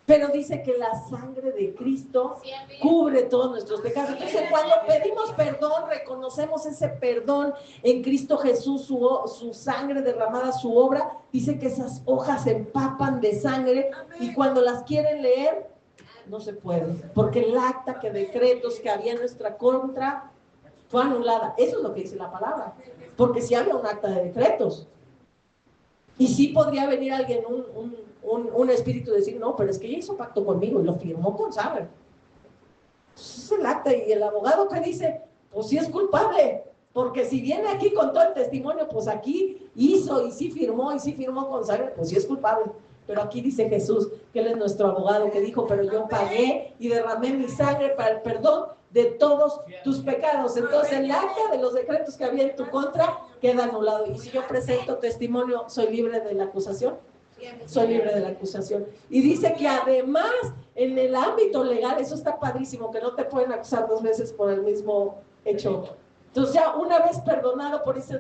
Pero dice que la sangre de Cristo cubre todos nuestros pecados. Entonces, cuando pedimos perdón, reconocemos ese perdón en Cristo Jesús, su sangre derramada, su obra. Dice que esas hojas se empapan de sangre, y cuando las quieren leer, no se puede, porque el acta que decretos que había en nuestra contra fue anulada. Eso es lo que dice la palabra, porque si había un acta de decretos, y sí podría venir alguien, un espíritu, decir, no, pero es que ella hizo pacto conmigo y lo firmó con sangre. Entonces es el acta, y el abogado que dice, pues sí es culpable, porque si viene aquí con todo el testimonio, pues aquí hizo y sí firmó con sangre, pues sí es culpable. Pero aquí dice Jesús que Él es nuestro abogado, que dijo, pero yo pagué y derramé mi sangre para el perdón de todos tus pecados. Entonces el acta de los decretos que había en tu contra queda anulado. Y si yo presento testimonio, ¿soy libre de la acusación? Soy libre de la acusación. Y dice que además, en el ámbito legal, eso está padrísimo, que no te pueden acusar 2 veces por el mismo hecho. Entonces ya una vez perdonado, por eso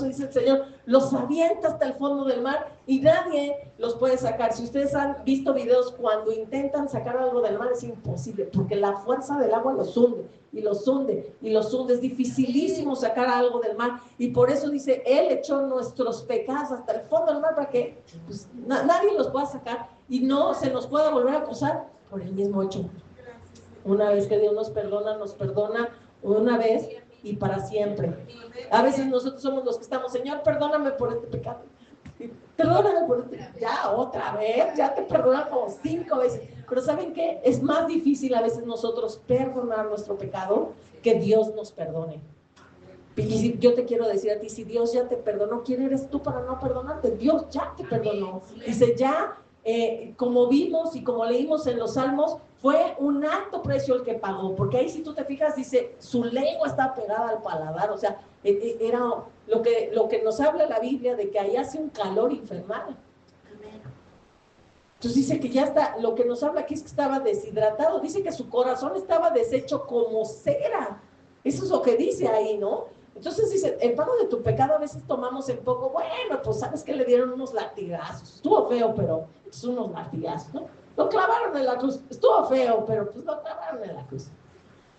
dice el Señor, los avienta hasta el fondo del mar y nadie los puede sacar. Si ustedes han visto videos cuando intentan sacar algo del mar, es imposible, porque la fuerza del agua los hunde, y los hunde, y los hunde. Es dificilísimo sacar algo del mar, y por eso dice, Él echó nuestros pecados hasta el fondo del mar para que pues, nadie los pueda sacar y no se nos pueda volver a acusar por el mismo hecho. Una vez que Dios nos perdona una vez, y para siempre. A veces nosotros somos los que estamos, Señor, perdóname por este pecado. Perdóname por este, ya otra vez, ya te perdonan como 5 veces. Pero ¿saben qué? Es más difícil a veces nosotros perdonar nuestro pecado que Dios nos perdone. Y yo te quiero decir a ti, si Dios ya te perdonó, ¿quién eres tú para no perdonarte? Dios ya te perdonó. Dice, ya, como vimos y como leímos en los Salmos, fue un alto precio el que pagó, porque ahí si tú te fijas, dice, su lengua está pegada al paladar, o sea, era lo que nos habla la Biblia de que ahí hace un calor infernal. Entonces dice que ya está, lo que nos habla aquí es que estaba deshidratado, dice que su corazón estaba deshecho como cera. Eso es lo que dice ahí, ¿no? Entonces dice, el pago de tu pecado a veces tomamos en poco, bueno, pues sabes que le dieron unos latigazos, estuvo feo, pero es unos latigazos, ¿no? Lo clavaron en la cruz, estuvo feo, pero pues lo clavaron en la cruz.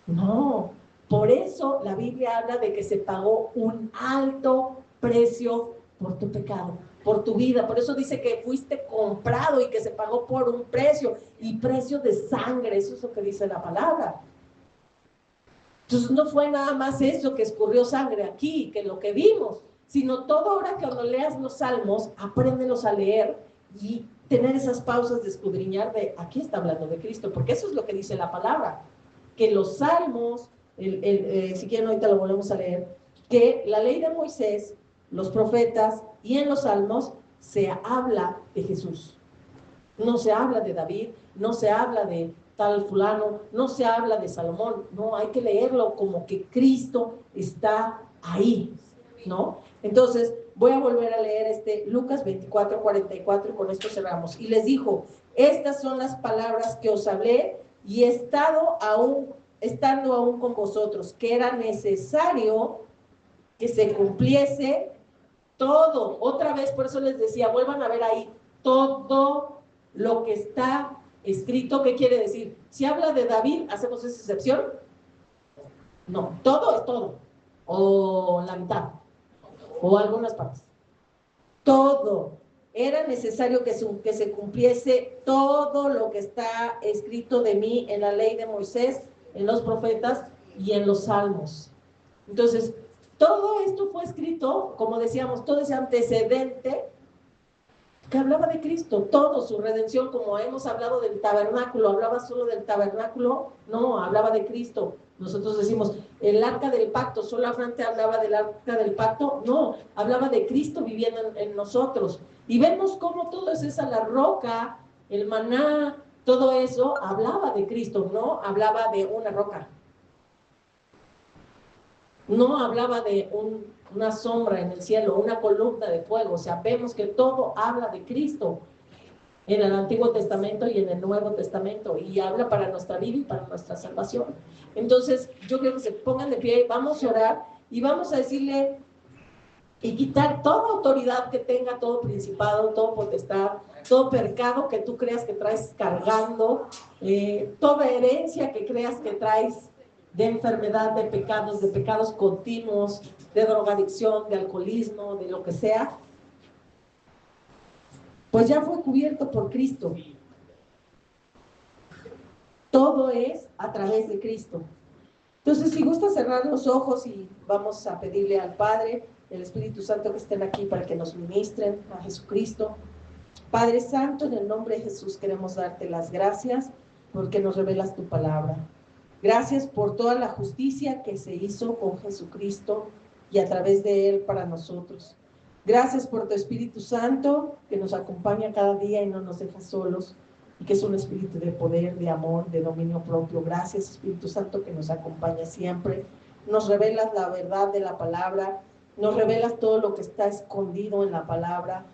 No, por eso la Biblia habla de que se pagó un alto precio por tu pecado, por tu vida. Por eso dice que fuiste comprado y que se pagó por un precio, y precio de sangre, eso es lo que dice la palabra. Entonces no fue nada más eso que escurrió sangre aquí, que lo que vimos, sino todo. Ahora que cuando leas los Salmos, apréndelos a leer y tener esas pausas de escudriñar de, aquí está hablando de Cristo, porque eso es lo que dice la palabra, que los Salmos, si quieren ahorita lo volvemos a leer, que la ley de Moisés, los profetas y en los Salmos se habla de Jesús. No se habla de David, no se habla de tal fulano, no se habla de Salomón, no, hay que leerlo como que Cristo está ahí, ¿no? Entonces, voy a volver a leer Lucas 24:44 y con esto cerramos. Y les dijo, estas son las palabras que os hablé y estando aún con vosotros, que era necesario que se cumpliese todo. Otra vez, por eso les decía, vuelvan a ver ahí, todo lo que está escrito. ¿Qué quiere decir? Si habla de David, ¿hacemos esa excepción? No, todo es todo, o la mitad, o algunas partes. Todo. Era necesario que se cumpliese todo lo que está escrito de mí en la ley de Moisés, en los profetas y en los salmos. Entonces, todo esto fue escrito, como decíamos, todo ese antecedente que hablaba de Cristo, todo, su redención, como hemos hablado del tabernáculo. ¿Hablaba solo del tabernáculo? No, hablaba de Cristo. Nosotros decimos, el arca del pacto, solamente hablaba del arca del pacto. No, hablaba de Cristo viviendo en nosotros. Y vemos cómo todo es esa, la roca, el maná, todo eso hablaba de Cristo, no hablaba de una roca. No hablaba de una sombra en el cielo, una columna de fuego. O sea, vemos que todo habla de Cristo en el Antiguo Testamento y en el Nuevo Testamento, y habla para nuestra vida y para nuestra salvación. Entonces, yo creo que se pongan de pie, vamos a orar y vamos a decirle y quitar toda autoridad que tenga, todo principado, todo potestad, todo pecado que tú creas que traes cargando, toda herencia que creas que traes de enfermedad, de pecados continuos, de drogadicción, de alcoholismo, de lo que sea, pues ya fue cubierto por Cristo. Todo es a través de Cristo. Entonces, si gusta cerrar los ojos y vamos a pedirle al Padre, el Espíritu Santo que estén aquí para que nos ministren a Jesucristo. Padre Santo, en el nombre de Jesús queremos darte las gracias porque nos revelas tu palabra. Gracias por toda la justicia que se hizo con Jesucristo y a través de Él para nosotros. Gracias por tu Espíritu Santo que nos acompaña cada día y no nos deja solos, y que es un espíritu de poder, de amor, de dominio propio. Gracias, Espíritu Santo, que nos acompaña siempre. Nos revelas la verdad de la palabra, nos revelas todo lo que está escondido en la palabra.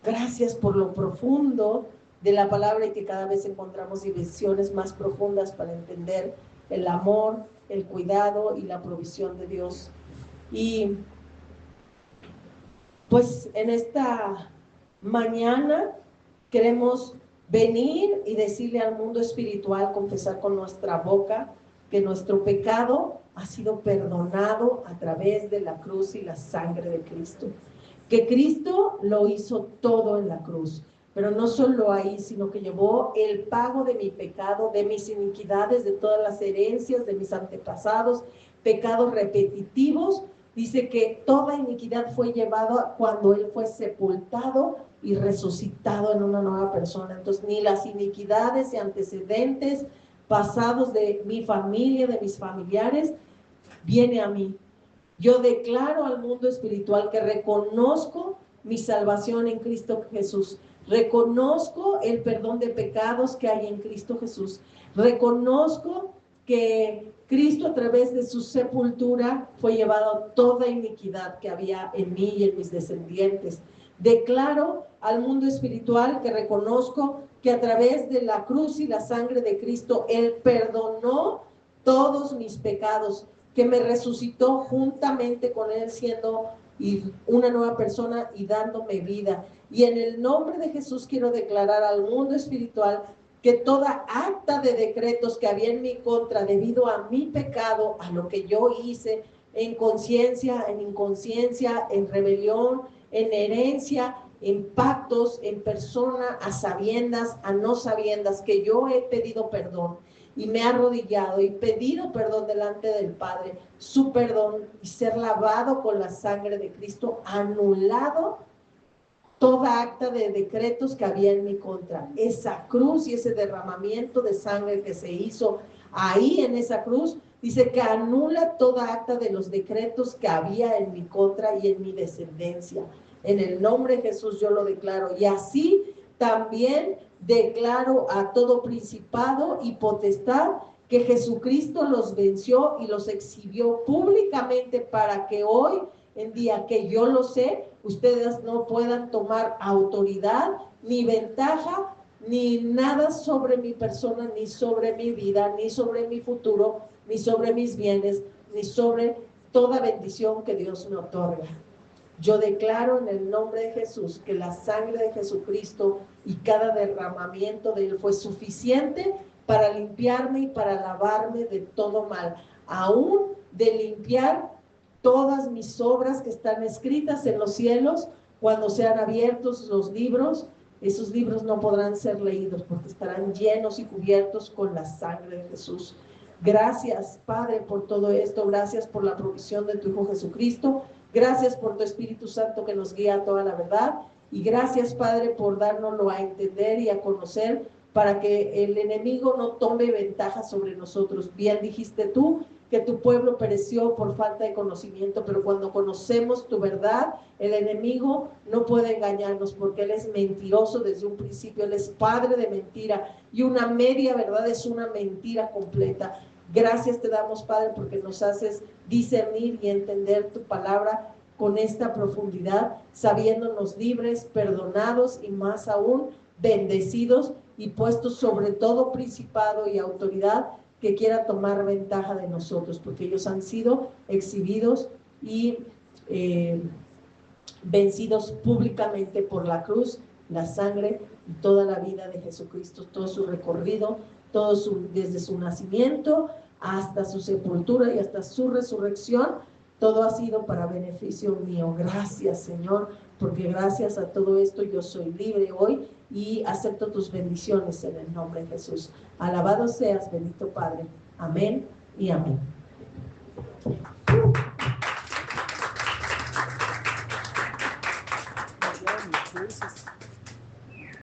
Gracias por lo profundo de la palabra y que cada vez encontramos dimensiones más profundas para entender el amor, el cuidado y la provisión de Dios. Y pues en esta mañana queremos venir y decirle al mundo espiritual, confesar con nuestra boca que nuestro pecado ha sido perdonado a través de la cruz y la sangre de Cristo. Que Cristo lo hizo todo en la cruz. pero no solo ahí, sino que llevó el pago de mi pecado, de mis iniquidades, de todas las herencias de mis antepasados, pecados repetitivos. Dice que toda iniquidad fue llevada cuando Él fue sepultado y resucitado en una nueva persona. Entonces, ni las iniquidades y antecedentes pasados de mi familia, de mis familiares, viene a mí. Yo declaro al mundo espiritual que reconozco mi salvación en Cristo Jesús. Reconozco el perdón de pecados que hay en Cristo Jesús. Reconozco que Cristo, a través de su sepultura, fue llevado toda iniquidad que había en mí y en mis descendientes. Declaro al mundo espiritual que reconozco que a través de la cruz y la sangre de Cristo, Él perdonó todos mis pecados, que me resucitó juntamente con Él, siendo una nueva persona y dándome vida. Y en el nombre de Jesús quiero declarar al mundo espiritual que toda acta de decretos que había en mi contra debido a mi pecado, a lo que yo hice, en conciencia, en inconsciencia, en rebelión, en herencia, en pactos, en persona, a sabiendas, a no sabiendas, que yo he pedido perdón y me he arrodillado y pedido perdón delante del Padre, su perdón, y ser lavado con la sangre de Cristo, anulado toda acta de decretos que había en mi contra. Esa cruz y ese derramamiento de sangre que se hizo ahí en esa cruz, dice que anula toda acta de los decretos que había en mi contra y en mi descendencia. En el nombre de Jesús yo lo declaro. Y así también declaro a todo principado y potestad que Jesucristo los venció y los exhibió públicamente, para que hoy en día que yo lo sé, ustedes no puedan tomar autoridad, ni ventaja, ni nada sobre mi persona, ni sobre mi vida, ni sobre mi futuro, ni sobre mis bienes, ni sobre toda bendición que Dios me otorga. Yo declaro en el nombre de Jesús que la sangre de Jesucristo y cada derramamiento de Él fue suficiente para limpiarme y para lavarme de todo mal, aún de limpiar todas mis obras que están escritas en los cielos. Cuando sean abiertos los libros, esos libros no podrán ser leídos porque estarán llenos y cubiertos con la sangre de Jesús. Gracias, Padre, por todo esto. Gracias por la provisión de tu Hijo Jesucristo. Gracias por tu Espíritu Santo que nos guía a toda la verdad. Y gracias, Padre, por dárnoslo a entender y a conocer, para que el enemigo no tome ventaja sobre nosotros. Bien dijiste tú que tu pueblo pereció por falta de conocimiento, pero cuando conocemos tu verdad, el enemigo no puede engañarnos, porque él es mentiroso desde un principio. Él es padre de mentira, y una media verdad es una mentira completa. Gracias te damos, Padre, porque nos haces discernir y entender tu palabra con esta profundidad, sabiéndonos libres, perdonados y más aún bendecidos, y puestos sobre todo principado y autoridad que quiera tomar ventaja de nosotros, porque ellos han sido exhibidos y vencidos públicamente por la cruz, la sangre y toda la vida de Jesucristo, todo su recorrido, desde su nacimiento hasta su sepultura y hasta su resurrección. Todo ha sido para beneficio mío. Gracias, Señor, porque gracias a todo esto yo soy libre hoy y acepto tus bendiciones en el nombre de Jesús. Alabado seas, bendito Padre. Amén y amén. Gracias.